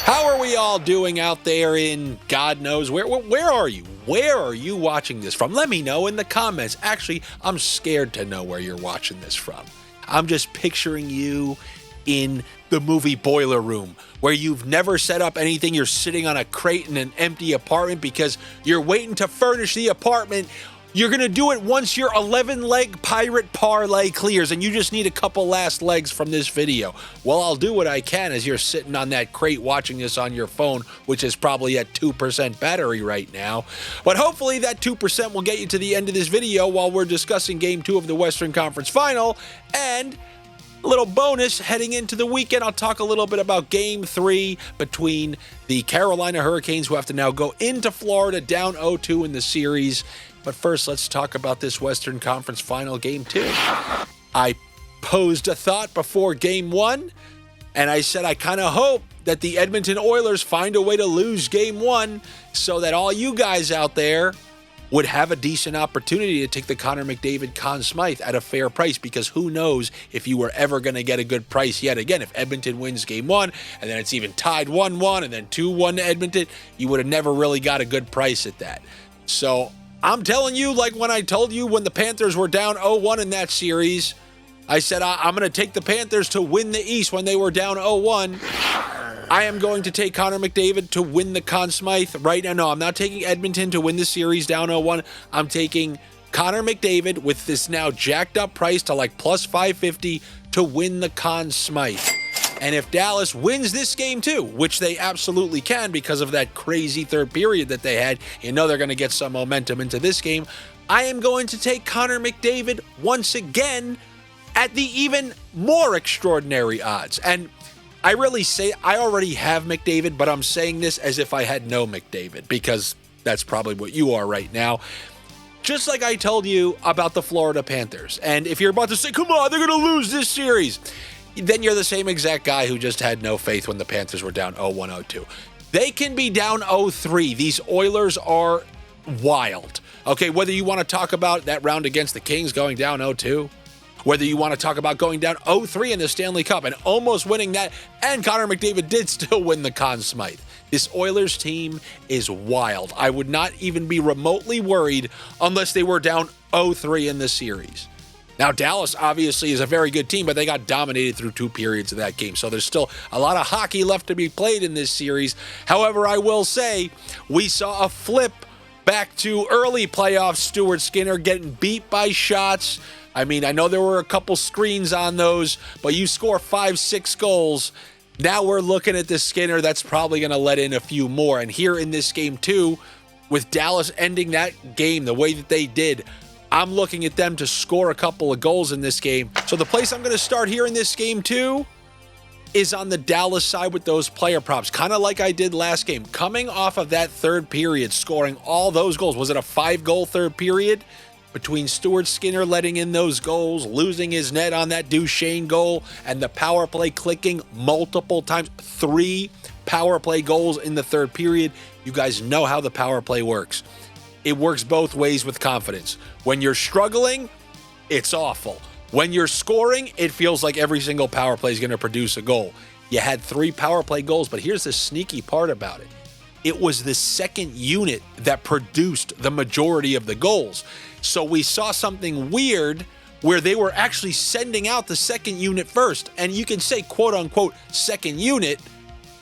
How are we all doing out there in God knows where? Where are you? Where are you watching this from? Let me know in the comments. Actually, I'm scared to know where you're watching this from. I'm just picturing you in the movie Boiler Room, where you've never set up anything. You're sitting on a crate in an empty apartment because you're waiting to furnish the apartment. You're going to do it once your 11-leg pirate parlay clears, and you just need a couple last legs from this video. Well, I'll do what I can as you're sitting on that crate watching this on your phone, which is probably at 2% battery right now. But hopefully that 2% will get you to the end of this video while we're discussing Game 2 of the Western Conference Final. And a little bonus heading into the weekend, I'll talk a little bit about Game 3 between the Carolina Hurricanes, who have to now go into Florida down 0-2 in the series. But first, let's talk about this Western Conference Final Game 2. I posed a thought before Game 1, and I said I kind of hope that the Edmonton Oilers find a way to lose Game 1 so that all you guys out there would have a decent opportunity to take the Connor McDavid, Conn Smythe at a fair price, because who knows if you were ever going to get a good price yet again. If Edmonton wins Game 1, and then it's even tied 1-1, and then 2-1 to Edmonton, you would have never really got a good price at that. So I'm telling you, like when I told you when the Panthers were down 0-1 in that series, I said I'm going to take the Panthers to win the East when they were down 0-1. I am going to take Connor McDavid to win the Conn Smythe right now. No, I'm not taking Edmonton to win the series down 0-1. I'm taking Connor McDavid with this now jacked up price to like plus 550 to win the Conn Smythe. And if Dallas wins this game too, which they absolutely can because of that crazy third period that they had, you know they're going to get some momentum into this game. I am going to take Connor McDavid once again at the even more extraordinary odds. And I really say I already have McDavid, but I'm saying this as if I had no McDavid, because that's probably what you are right now. Just like I told you about the Florida Panthers. And if you're about to say, come on, they're going to lose this series, then you're the same exact guy who just had no faith when the Panthers were down 0-1, 0-2. They can be down 0-3. These Oilers are wild. Okay, whether you want to talk about that round against the Kings going down 0-2, whether you want to talk about going down 0-3 in the Stanley Cup and almost winning that, and Connor McDavid did still win the Conn Smythe. This Oilers team is wild. I would not even be remotely worried unless they were down 0-3 in the series. Now, Dallas obviously is a very good team, but they got dominated through 2 periods of that game. So there's still a lot of hockey left to be played in this series. However, I will say we saw a flip back to early playoffs. Stuart Skinner getting beat by shots. I mean, I know there were a couple screens on those, but you score 5-6 goals. Now we're looking at this Skinner that's probably going to let in a few more. And here in this game too, with Dallas ending that game the way that they did, I'm looking at them to score a couple of goals in this game. So the place I'm going to start here in this game too is on the Dallas side with those player props, kind of like I did last game. Coming off of that third period, scoring all those goals. Was it a 5-goal third period? Between Stuart Skinner letting in those goals, losing his net on that Duchesne goal, and the power play clicking multiple times. 3 power play goals in the third period. You guys know how the power play works. It works both ways with confidence. When you're struggling, it's awful. When you're scoring, it feels like every single power play is going to produce a goal. You had 3 power play goals, but here's the sneaky part about it. It was the second unit that produced the majority of the goals. So we saw something weird where they were actually sending out the second unit first. And you can say, quote unquote, second unit,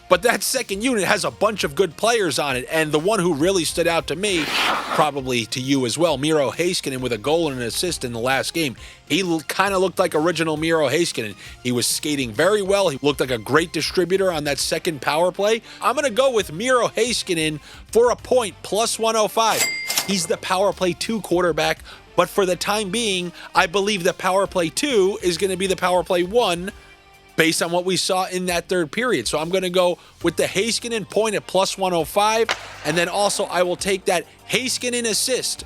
but that second unit has a bunch of good players on it. And the one who really stood out to me, probably to you as well, Miro Heiskanen with a goal and an assist in the last game. He kind of looked like original Miro Heiskanen. He was skating very well. He looked like a great distributor on that second power play. I'm going to go with Miro Heiskanen for a point, plus 105. He's the power play 2 quarterback, but for the time being, I believe the power play 2 is going to be the power play 1 based on what we saw in that third period. So I'm going to go with the Heiskanen point at plus 105, and then also I will take that Heiskanen assist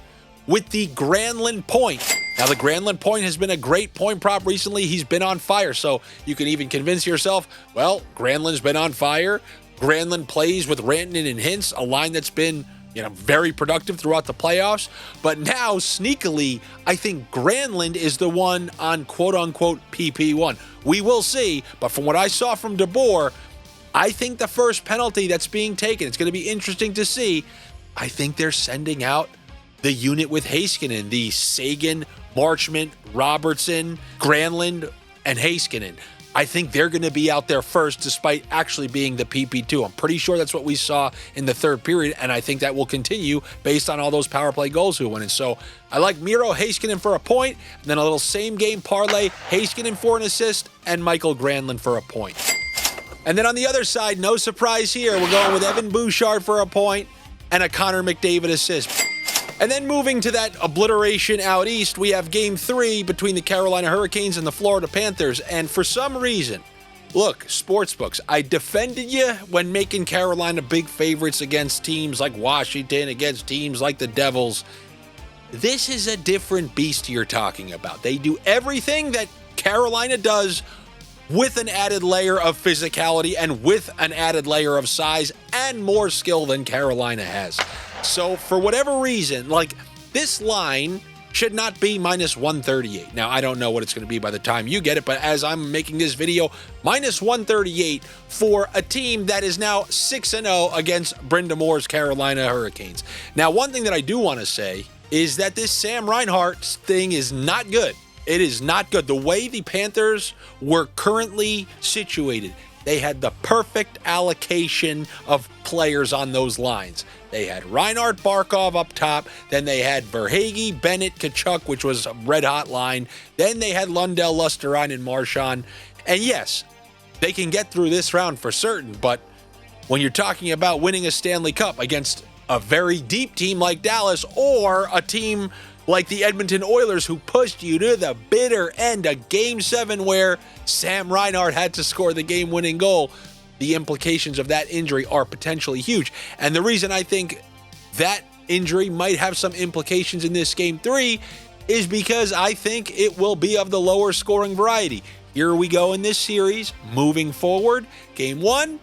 with the Granlund point. Now, the Granlund point has been a great point prop recently. He's been on fire, so you can even convince yourself, well, Granlund's been on fire. Granlund plays with Rantanen and Hintz, a line that's been very productive throughout the playoffs. But now, sneakily, I think Granlund is the one on quote-unquote PP1. We will see, but from what I saw from DeBoer, I think the first penalty that's being taken, it's going to be interesting to see. I think they're sending out the unit with Heiskanen, the Sagan, Marchment, Robertson, Granlund, and Heiskanen. I think they're going to be out there first despite actually being the PP2. I'm pretty sure that's what we saw in the third period, and I think that will continue based on all those power play goals who went in. So I like Miro Heiskanen for a point, and then a little same-game parlay, Heiskanen for an assist, and Michael Granlund for a point. And then on the other side, no surprise here, we're going with Evan Bouchard for a point and a Connor McDavid assist. And then moving to that obliteration out east, we have Game 3 between the Carolina Hurricanes and the Florida Panthers. And for some reason, look, sportsbooks, I defended you when making Carolina big favorites against teams like Washington, against teams like the Devils. This is a different beast you're talking about. They do everything that Carolina does with an added layer of physicality and with an added layer of size and more skill than Carolina has. So for whatever reason, like, this line should not be minus 138. Now, I don't know what it's going to be by the time you get it, but as I'm making this video, minus 138 for a team that is now 6-0 against Brenda Moore's Carolina Hurricanes. Now, one thing that I do want to say is that this Sam Reinhart thing is not good. It is not good. The way the Panthers were currently situated, they had the perfect allocation of players on those lines. They had Reinhart, Barkov up top. Then they had Verhaeghe, Bennett, Tkachuk, which was a red-hot line. Then they had Lundell, Lusterine, and Marchand. And yes, they can get through this round for certain, but when you're talking about winning a Stanley Cup against a very deep team like Dallas or a team like the Edmonton Oilers who pushed you to the bitter end of Game 7 where Sam Reinhart had to score the game-winning goal, the implications of that injury are potentially huge. And the reason I think that injury might have some implications in this Game 3 is because I think it will be of the lower scoring variety. Here we go in this series, moving forward. Game 1,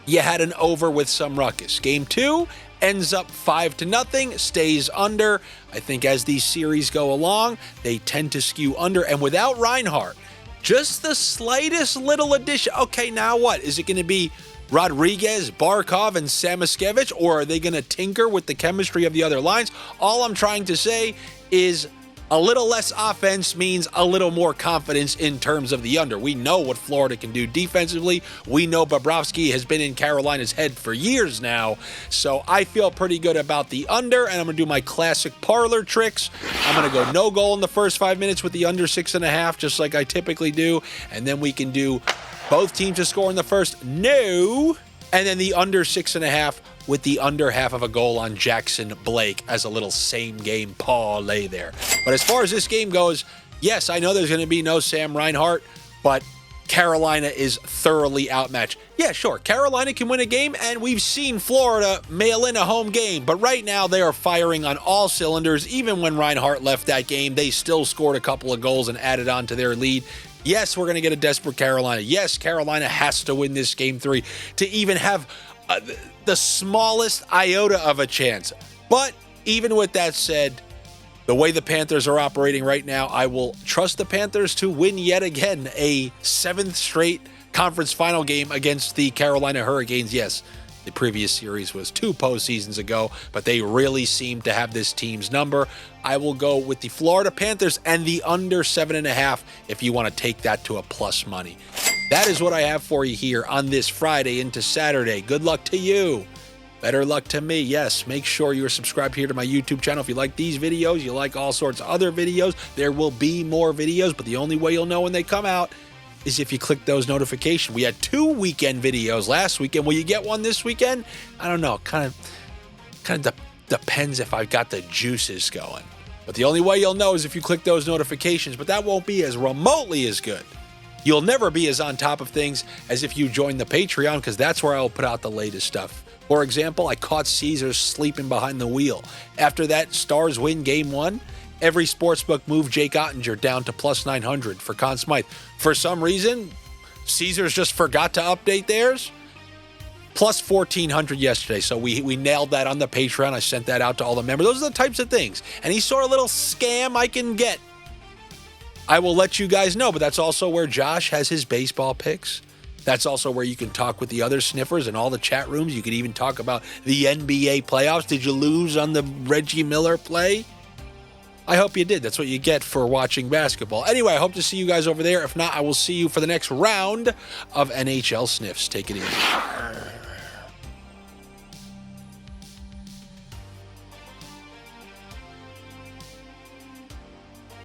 you had an over with some ruckus. Game 2 ends up 5-0, stays under. I think as these series go along, they tend to skew under. And without Reinhart, just the slightest little addition. Okay, now what? Is it going to be Rodriguez, Barkov, and Samoskevich, or are they going to tinker with the chemistry of the other lines? All I'm trying to say is a little less offense means a little more confidence in terms of the under. We know what Florida can do defensively. We know Bobrovsky has been in Carolina's head for years now. So I feel pretty good about the under, and I'm going to do my classic parlor tricks. I'm going to go no goal in the first 5 minutes with the under 6.5, just like I typically do. And then we can do both teams to score in the first, no. And then the under 6.5 with the under half of a goal on Jackson Blake as a little same-game parlay there. But as far as this game goes, yes, I know there's going to be no Sam Reinhart, but Carolina is thoroughly outmatched. Yeah, sure, Carolina can win a game, and we've seen Florida mail in a home game, but right now they are firing on all cylinders. Even when Reinhart left that game, they still scored a couple of goals and added on to their lead. Yes, we're going to get a desperate Carolina. Yes, Carolina has to win this Game 3 to even have the smallest iota of a chance. But even with that said, the way the Panthers are operating right now, I will trust the Panthers to win yet again a 7th straight conference final game against the Carolina Hurricanes. Yes, the previous series was 2 postseasons ago, but they really seem to have this team's number. I will go with the Florida Panthers and the under 7.5 if you want to take that to a plus money. That is what I have for you here on this Friday into Saturday. Good luck to you. Better luck to me. Yes, make sure you're subscribed here to my YouTube channel. If you like these videos, you like all sorts of other videos, there will be more videos, but the only way you'll know when they come out is if you click those notifications. We had 2 weekend videos last weekend. Will you get one this weekend? I don't know. Kind of depends if I've got the juices going. But the only way you'll know is if you click those notifications, but that won't be as remotely as good. You'll never be as on top of things as if you join the Patreon, because that's where I'll put out the latest stuff. For example, I caught Caesars sleeping behind the wheel. After that Stars win Game 1, every sportsbook moved Jake Ottinger down to plus 900 for Conn Smythe. For some reason, Caesars just forgot to update theirs. Plus 1,400 yesterday. So we nailed that on the Patreon. I sent that out to all the members. Those are the types of things. Any sort of little scam I can get, I will let you guys know. But that's also where Josh has his baseball picks. That's also where you can talk with the other sniffers in all the chat rooms. You can even talk about the NBA playoffs. Did you lose on the Reggie Miller play? I hope you did. That's what you get for watching basketball. Anyway, I hope to see you guys over there. If not, I will see you for the next round of NHL Sniffs. Take it easy.